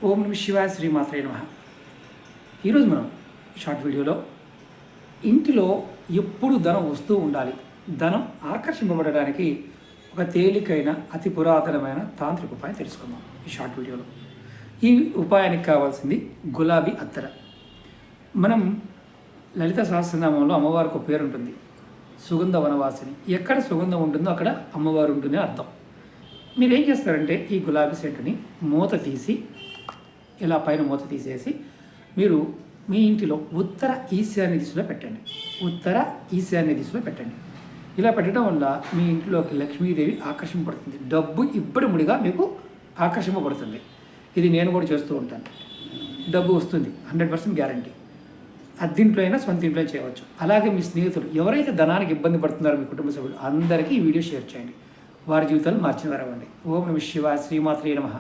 ఓం నమ శివాయ శ్రీమాత్రే నమః. ఈరోజు మనం షార్ట్ వీడియోలో ఇంటిలో ఎప్పుడు ధనం వస్తూ ఉండాలి, ధనం ఆకర్షింపబడడానికి ఒక తేలికైన అతి పురాతనమైన తాంత్రిక ఉపాయం తెలుసుకుందాం ఈ షార్ట్ వీడియోలో. ఈ ఉపాయానికి కావాల్సింది గులాబీ అత్తర. మనం లలిత సహస్రనామంలో అమ్మవారికి ఒక పేరు ఉంటుంది, సుగంధ వనవాసిని. ఎక్కడ సుగంధం ఉంటుందో అక్కడ అమ్మవారు ఉంటుంది అర్థం. మీరు ఏం చేస్తారంటే ఈ గులాబీ సెంటుని మూత తీసి ఇలా పైన మూత తీసేసి మీరు మీ ఇంటిలో ఉత్తర ఈశాన్య దిశలో పెట్టండి. ఉత్తర ఈశాన్య దిశలో పెట్టండి. ఇలా పెట్టడం వల్ల మీ ఇంట్లోకి లక్ష్మీదేవి ఆకర్షింపబడుతుంది, డబ్బు ఇబ్బడిముడిగా మీకు ఆకర్షింపబడుతుంది. ఇది నేను కూడా చేస్తూ ఉంటాను, డబ్బు వస్తుంది, 100% గ్యారంటీ. అద్దీంట్లో అయినా సొంత ఇంట్లో చేయవచ్చు. అలాగే మీ స్నేహితులు ఎవరైతే ధనానికి ఇబ్బంది పడుతున్నారో మీ కుటుంబ సభ్యులు అందరికీ ఈ వీడియో షేర్ చేయండి, వారి జీవితాలు మార్చిన వారవ్వండి. ఓం నమ శివాయ శ్రీమాత్రే నమః.